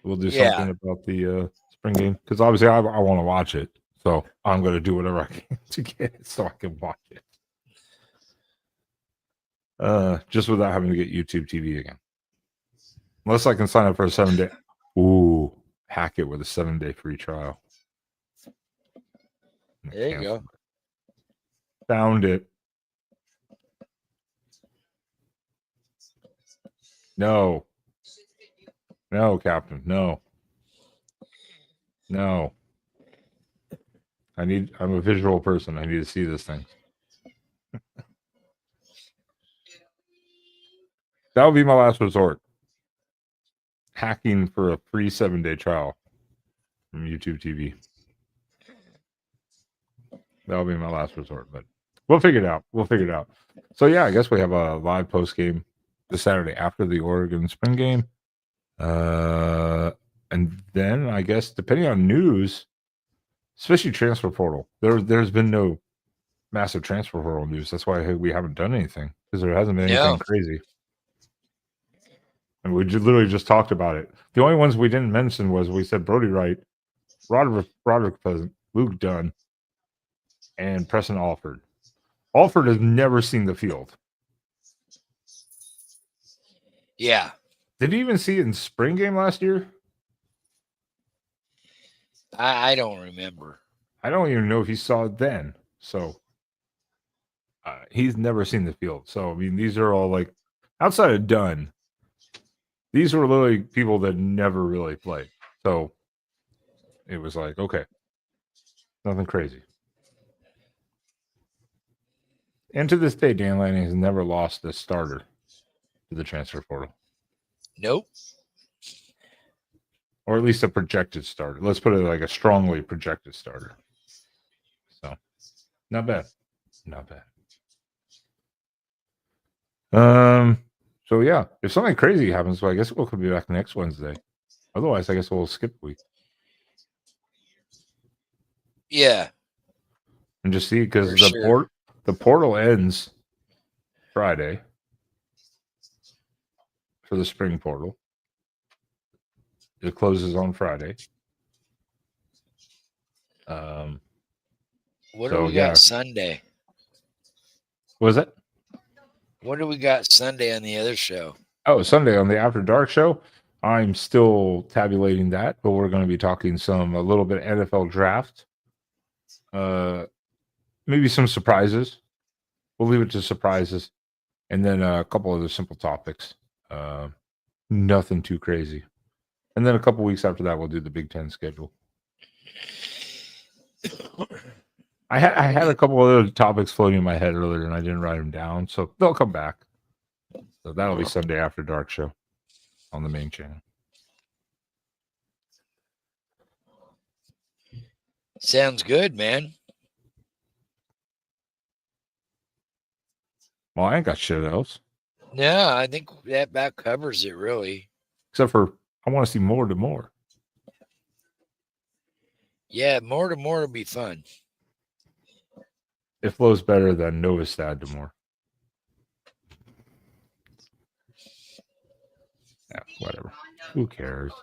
We'll do something about the spring game because obviously I want to watch it, so I'm going to do whatever I can to get it so I can watch it. Just without having to get YouTube TV again, unless I can sign up for a 7-day. Ooh, hack it with a 7-day free trial. There you go. Found it. No, Captain. No. I'm a visual person. I need to see this thing. That would be my last resort. Hacking for a free 7-day trial from YouTube TV. That'll be my last resort, but we'll figure it out. So yeah, I guess we have a live post game this Saturday after the Oregon spring game. And then I guess depending on news, especially transfer portal, there's been no massive transfer portal news. That's why we haven't done anything because there hasn't been anything crazy. And we literally just talked about it. The only ones we didn't mention was we said Brody Wright, Roderick Pleasant, Luke Dunn, and Preston Alford. Alford has never seen the field. Yeah. Did he even see it in spring game last year? I don't remember. I don't even know if he saw it then. So he's never seen the field. So I mean, these are all like outside of Dunn. These were literally people that never really played. So it was like, okay, nothing crazy. And to this day, Dan Lanning has never lost a starter to the transfer portal. Nope. Or at least a projected starter. Let's put it like a strongly projected starter. So, not bad. So yeah, if something crazy happens, well, I guess we'll be back next Wednesday. Otherwise, I guess we'll skip a week. Yeah. And just see because the portal ends Friday for the spring portal. It closes on Friday. What do we got Sunday? What was that? What do we got Sunday on the other show? Oh, Sunday on the After Dark show. I'm still tabulating that, but we're going to be talking a little bit NFL draft. Maybe some surprises. We'll leave it to surprises. And then a couple other simple topics. Nothing too crazy. And then a couple weeks after that, we'll do the Big Ten schedule. I had a couple other topics floating in my head earlier, and I didn't write them down, so they'll come back. So that'll be Sunday After Dark show on the main channel. Sounds good, man. Well, I ain't got shit else. No, I think that about covers it, really. Except for I want to see more to more. Yeah, more to more will be fun. It flows better than Novastad to more. Yeah, whatever. Who cares?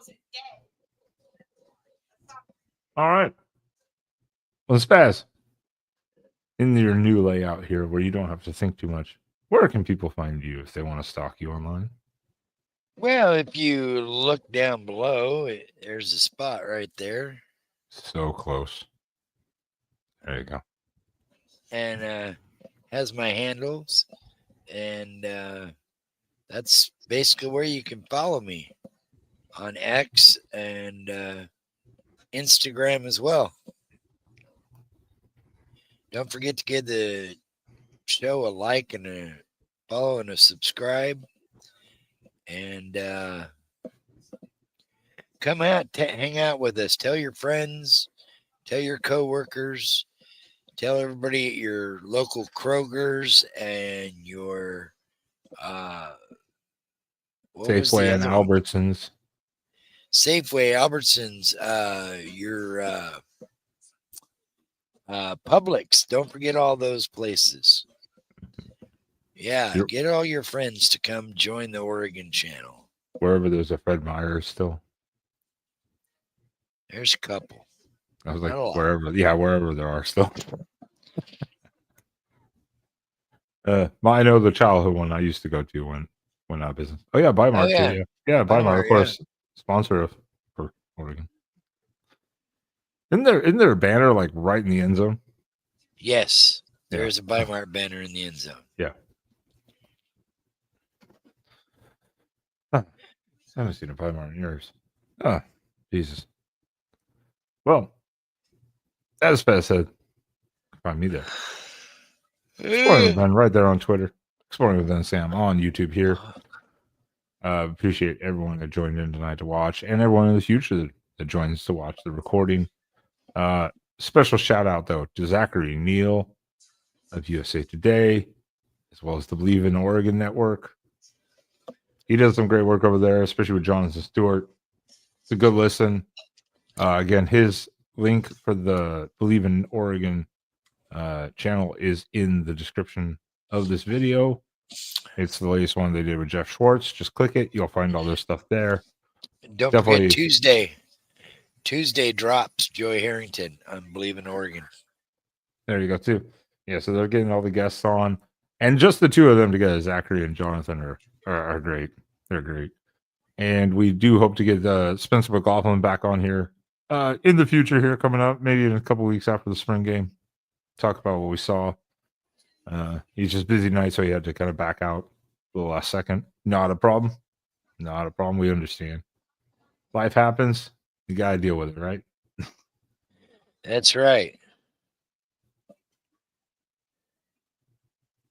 All right. Well, Spaz, in your new layout here where you don't have to think too much, where can people find you if they want to stalk you online? Well, if you look down below, there's a spot right there. So close. There you go. And has my handles. And that's basically where you can follow me on X and Instagram as well. Don't forget to give the show a like and a follow and a subscribe. And come out, hang out with us. Tell your friends, tell your coworkers, Tell everybody at your local Kroger's and your what was the Safeway and other one? Albertsons. Safeway, Albertsons, your Publix. Don't forget all those places. Yeah, Yep. get all your friends to come join the Oregon channel. Wherever there's a Fred Meyer's still. There's a couple. I was Not like, a lot. wherever there are still. I know the childhood one I used to go to when out of business. Oh yeah, Bimart yeah. too. Yeah, Bimart, Bimart, of course, sponsor of for Oregon. Isn't there a banner like right in the end zone? Yes, Yeah. there is a Bimart banner in the end zone. Yeah. Huh. I haven't seen a Bimart in years. Oh, Jesus. Well, as Spaz said, find me there. Exploring with Ben right there on Twitter. Exploring with Ben Sam on YouTube here. Appreciate everyone that joined in tonight to watch, and everyone in the future that joins to watch the recording. Special shout out though to Zachary, Neel of USA Today, as well as the Believe in Oregon Network. He does some great work over there, especially with Jonathan Stewart. It's a good listen. Again, his link for the Believe in Oregon channel is in the description of this video. It's the latest one they did with Jeff Schwartz. Just click it. You'll find all their stuff there. Don't Definitely. forget Tuesday. Tuesday drops Joy Harrington on Believe in Oregon. There you go, too. Yeah, so they're getting all the guests on. And just the two of them together, Zachary and Jonathan, are great. They're great. And we do hope to get Spencer McLaughlin back on here in the future here coming up, maybe in a couple weeks after the spring game. Talk about what we saw. He's just busy tonight, so he had to kind of back out the last second. Not a problem. Not a problem. We understand. Life happens. You got to deal with it, right? That's right.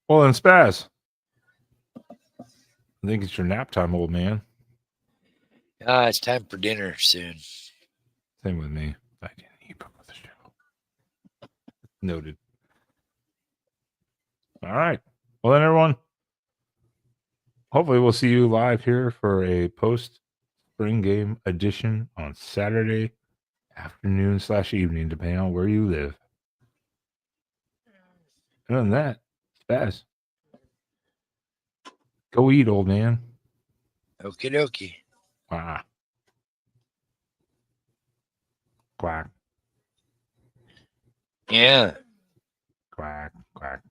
Well, then, Spaz, I think it's your nap time, old man. It's time for dinner soon. Same with me. I didn't keep up with the show. Noted. All right. Well, then, everyone, hopefully we'll see you live here for a post-spring game edition on Saturday afternoon/evening, depending on where you live. Other than that, Spaz, go eat, old man. Okie dokie. Ah. Quack, Yeah. quack, quack.